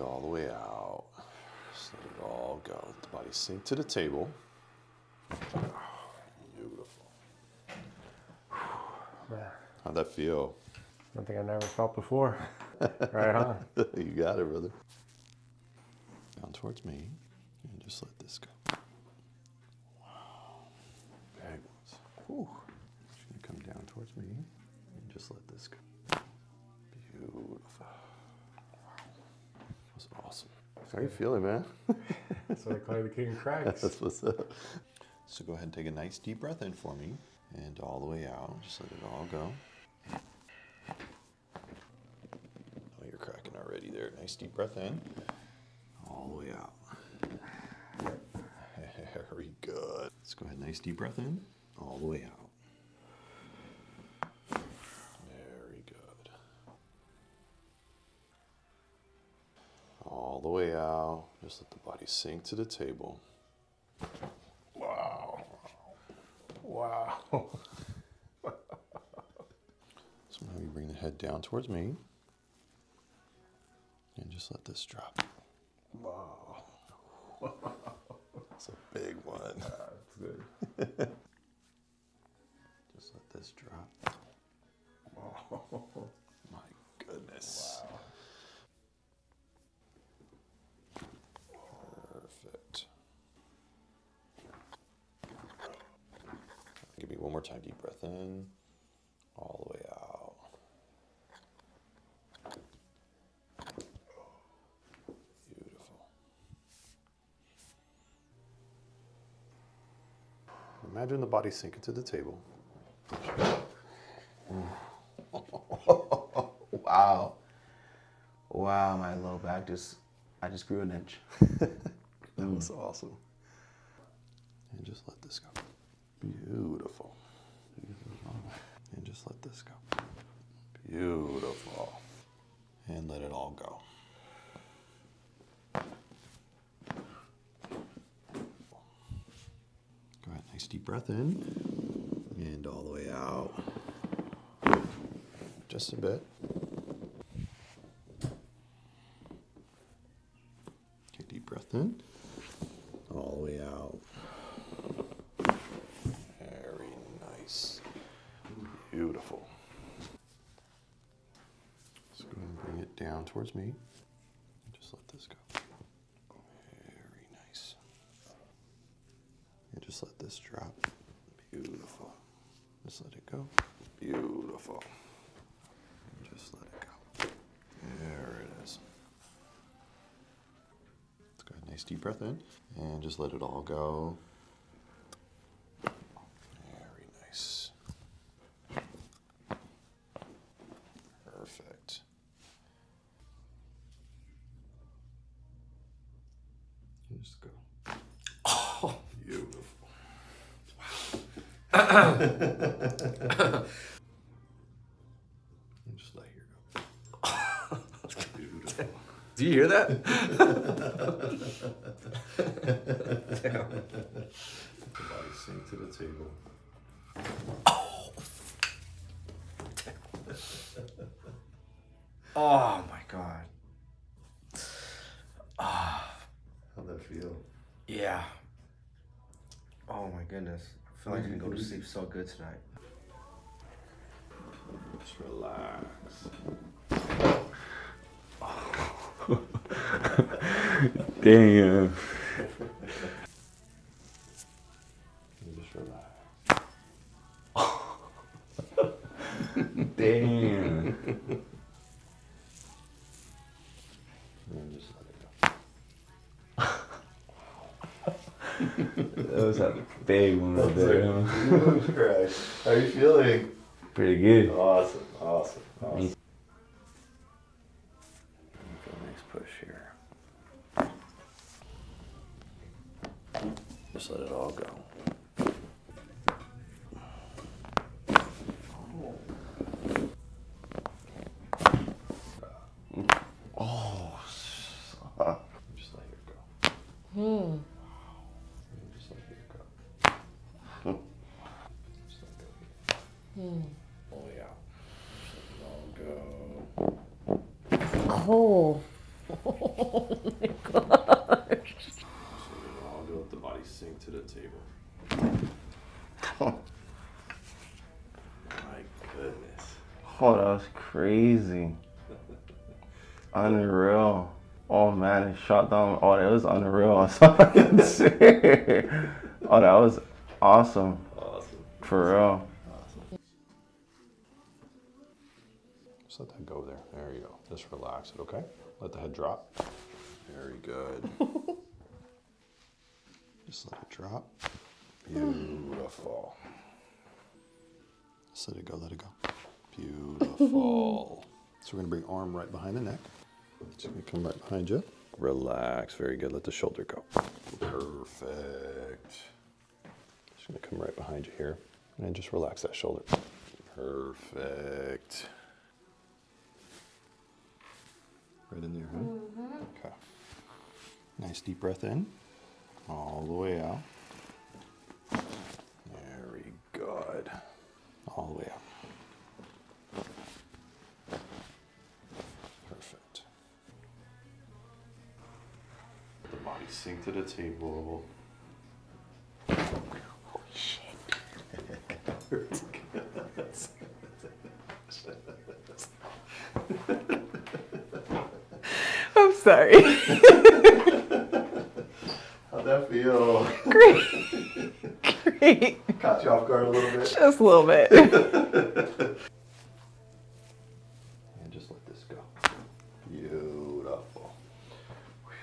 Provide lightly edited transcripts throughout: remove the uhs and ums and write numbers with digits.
all the way out. Just let it all go. Let the body sink to the table. Beautiful. How'd that feel? Something I never felt before. Right on. You got it, brother. Down towards me, and just let this go. Wow. Big ones. Whew. Just gonna come down towards me, and just let this go. Beautiful. Wow. That was awesome. How are you feeling, man? That's why I call you the king of cracks. That's what's up. So go ahead and take a nice deep breath in for me, and all the way out. Just let it all go. Oh, you're cracking already there. Nice deep breath in. All the way out. Very good. Let's go ahead, nice deep breath in, all the way out. Very good. All the way out. Just let the body sink to the table. Wow. Wow. So now you bring the head down towards me, and just let this drop. Wow. That's a big one. That's good. Just let this drop. Wow. My goodness. Wow. Perfect. Give me one more time. Deep breath in, all the way out. Beautiful. Imagine the body sinking to the table. Wow. Wow, my low back I just grew an inch. That was awesome. And just let this go. Beautiful. And just let this go. Beautiful. And let it all go. Go ahead, nice deep breath in. And all the way out. Just a bit. Take a deep breath in. All the way out. Very nice. Beautiful. Let's go ahead and bring it down towards me. Just let this go. Very nice. And just let this drop. Beautiful. Just let it go. Beautiful. Just let it go. There it is. Let's go ahead, nice deep breath in, and just let it all go. Very nice. Perfect. And just go. Oh, beautiful. Wow. And just let here go. Beautiful. Do you hear that? Damn. The body sink to the table. Oh my God. How'd that feel? Yeah. Oh my goodness. I feel like I can go to sleep so good tonight. Just relax. Damn. And just relax. Damn. And just let it go. That was a big one right there. Right. How are you feeling? Pretty good. Awesome, awesome, awesome. Me. Feel a nice push here. Just let it all go. Oh, just let it go. Just let it go. Just let it go. All the way out. Just let it all go. Oh, Oh my gosh. So I'll go let the body sink to the table. Oh, My goodness. that was crazy. Unreal. Oh man, it shot down. Oh, that was unreal. I saw I can see. Oh, that was awesome. Awesome. For real. Awesome. Just let that go there. There you go. Just relax it, okay? Let the head drop. Very good. Just let it drop. Beautiful. Just let it go, let it go. Beautiful. So we're gonna bring arm right behind the neck. It's gonna come right behind you. Relax, very good. Let the shoulder go. Perfect. Just gonna come right behind you here. And just relax that shoulder. Perfect. Right in there, huh? Mm-hmm. Okay. Nice deep breath in. All the way out. Very good. All the way out. Perfect. The body sink to the table. Oh shit. I'm sorry. How'd that feel? Great. Great. Caught you off guard a little bit. Just a little bit. And just let this go. Beautiful. Whew.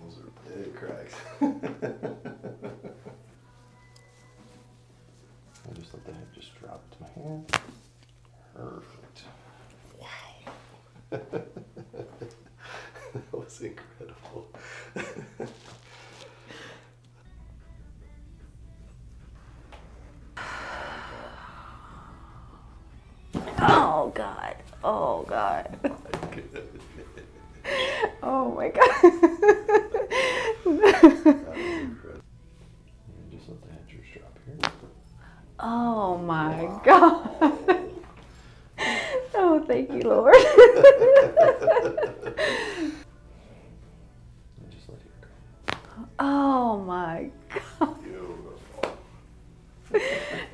Those are big cracks. I just let the head just drop to my hand. Perfect. Wow. That was incredible. Oh God. Oh God. Oh my God. That was incredible. And just let the head just drop here. Oh my God. Oh, thank you, Lord. And just let it go. Oh my God. Beautiful.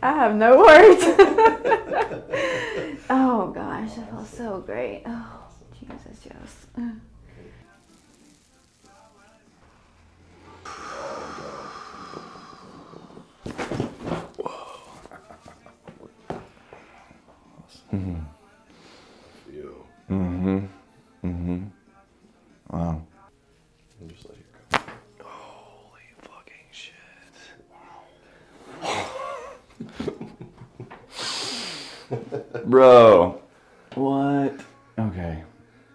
I have no words. Oh gosh, that felt so great. Oh, Jesus, yes. Mm-hmm. Feel. Mm-hmm. Mm-hmm. Wow. And just let it go. Holy fucking shit. Wow. Bro. What? Okay.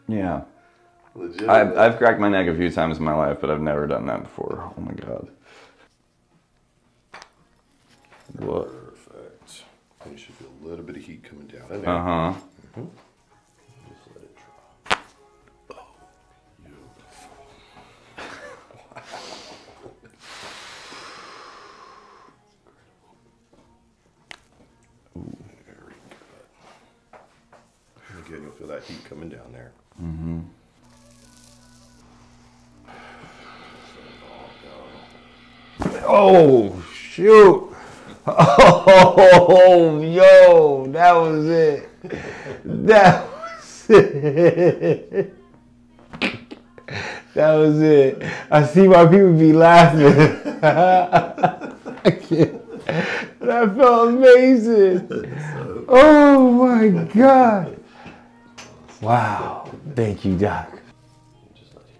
Yeah. Legit. I've cracked my neck a few times in my life, but I've never done that before. Oh my God. What? Perfect. And you should feel a little bit of heat coming down in there. Uh-huh. Mm-hmm. Just let it drop. Oh, beautiful. Wow. Ooh, very good. And again, you'll feel that heat coming down there. Mm-hmm. Oh, shoot. Oh, yo, that was it. That was it. That was it. I see why people be laughing. I can't. That felt amazing. Oh my God. Wow. Thank you, Doc. Just let it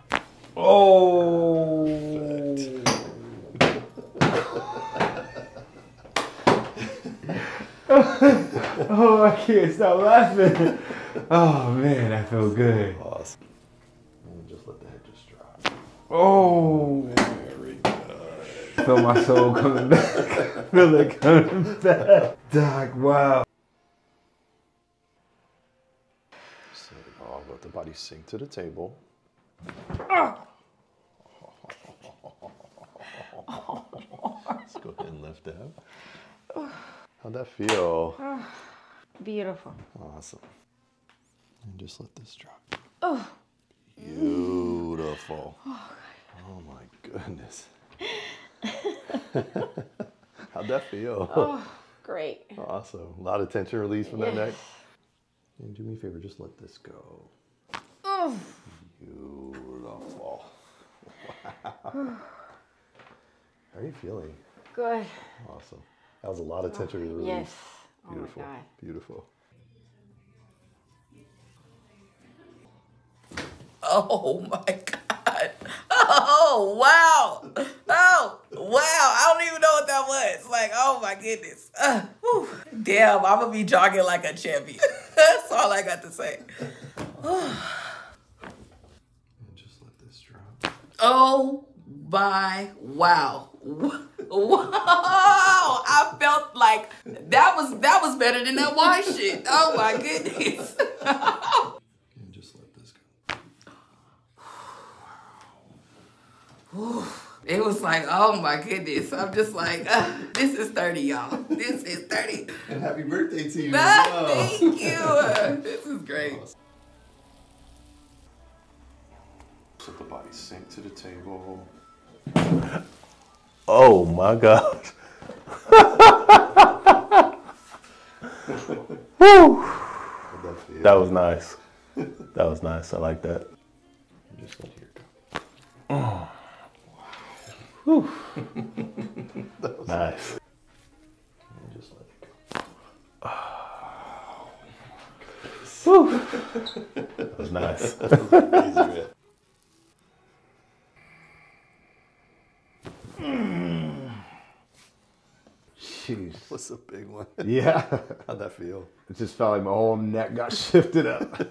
drop. Oh. Oh, I can't stop laughing. Oh man, that felt good. Awesome. And just let the head just drop. Oh, Very good. feel my soul coming back. Feel it coming back. Doc, wow. So I'll let the body sink to the table. Let's go ahead and lift that. How'd that feel? Beautiful. Awesome. And just let this drop. Oh. Beautiful. Oh my goodness. How'd that feel? Oh, great. Awesome. A lot of tension release from that neck. And do me a favor, just let this go. Oh. Beautiful. Wow. How are you feeling? Good. Awesome. That was a lot of tension release. Yes. Beautiful. Oh my God. Beautiful. Oh my God. Oh, wow. Oh, wow. I don't even know what that was. Like, oh my goodness. Whew. Damn, I'm going to be jogging like a champion. That's all I got to say. And just let this drop. Oh my, wow. Wow. I felt like that was better than that wine shit. Oh my goodness. And just let this go. It was like, oh my goodness. I'm just like, this is 30, y'all. This is 30. And happy birthday to you. Thank you. This is great. Awesome. Let the body sink to the table. Oh my God. Woo. How'd that feel? That was nice. That was nice. I like that. And just let here go. Oh. Whew. That was Nice. And just let it go. Whew. That was nice. That was amazing, man. Jeez. What's a big one? Yeah. How'd that feel? It just felt like my whole neck got shifted up.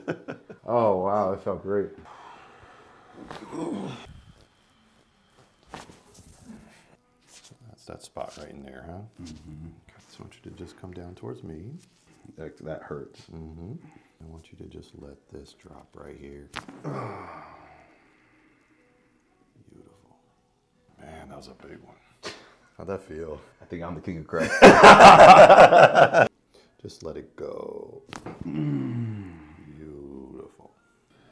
Oh, wow. It felt great. That's that spot right in there, huh? Mm-hmm. Okay, so I want you to just come down towards me. That hurts. Mm-hmm. I want you to just let this drop right here. Beautiful. Man, that was a big one. How'd that feel? I think I'm the king of crack. Just let it go. Beautiful.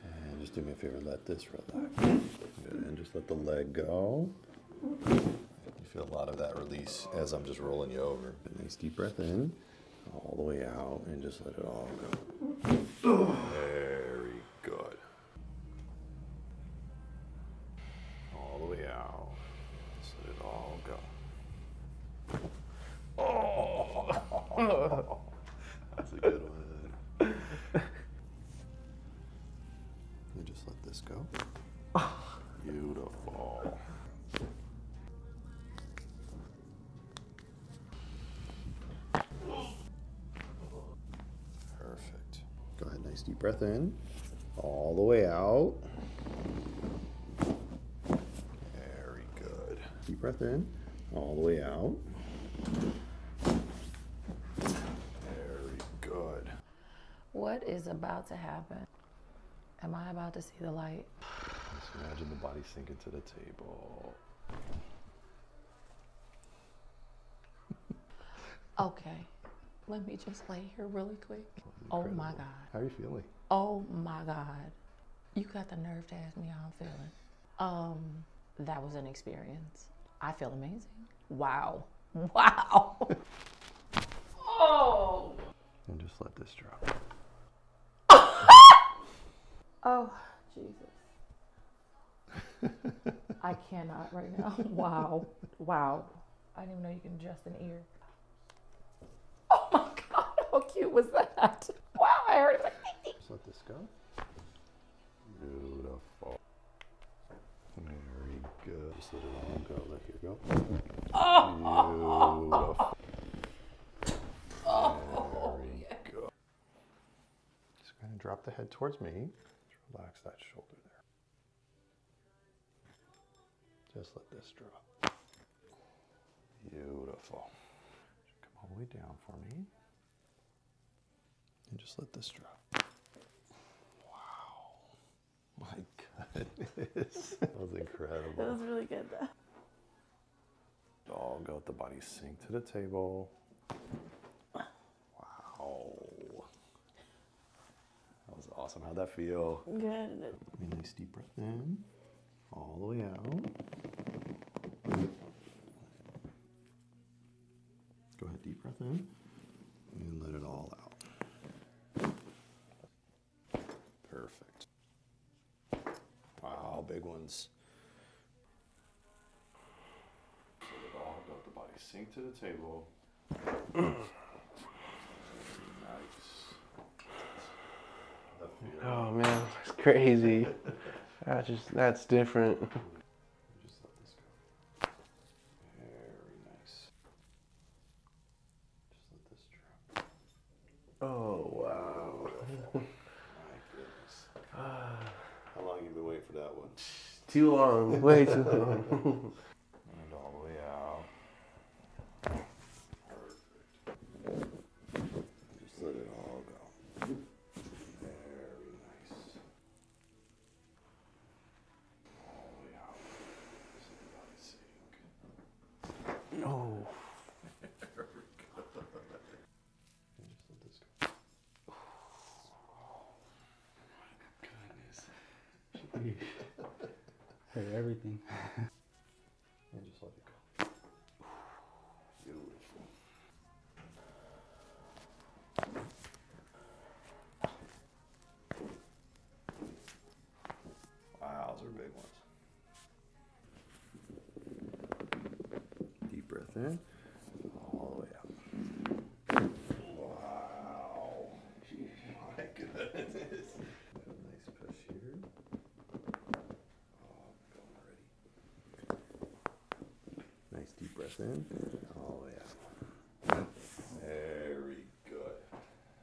And just do me a favor, let this relax. Good. And just let the leg go. You feel a lot of that release as I'm just rolling you over. Nice deep breath in, all the way out, and just let it all go. Very good. All the way out. Just let it all go. Oh, that's a good one. And just let this go. Beautiful. Perfect. Go ahead, nice deep breath in, all the way out. Very good. Deep breath in, all the way out. Very good. What is about to happen? Am I about to see the light? Just imagine the body sinking to the table. Okay, let me just lay here really quick. Oh my Incredible. God. How are you feeling? Oh my God. You got the nerve to ask me how I'm feeling. That was an experience. I feel amazing. Wow. Wow. Oh. And just let this drop. Oh, Jesus. I cannot right now. Wow. Wow. I didn't even know you can adjust an ear. Oh my God, how cute was that? Wow, I heard it like, Just let this go. Beautiful. Very good. Just let it all go. Let here go. Beautiful. Very good. Just kind of drop the head towards me. Just relax that shoulder there. Just let this drop. Beautiful. Come all the way down for me. And just let this drop. Wow. My goodness. That was incredible. That was really good though. All go with the body sink to the table. Wow. That was awesome. awesome. How'd that feel? Good. A nice deep breath in, all the way out. Go ahead, deep breath in, and let it all out. Perfect. Wow, big ones. Let it all go. The body sink to the table. Nice. That feel? Oh man, it's crazy. That's different. Just let this go. Very nice. Just let this drop. Oh wow. My goodness. How long have you been waiting for that one? Too long. Way too long. And all the way out. Perfect. Just let it all go. Very nice. All the way out. Just let the body sink. Oh. There we go. And just let this go. Oh my goodness. Hurt everything. And just let it go. Beautiful. Wow, those are big ones. Deep breath in, all the way out. Wow. My goodness. Nice push here. Oh, I'm going already. Nice deep breath in.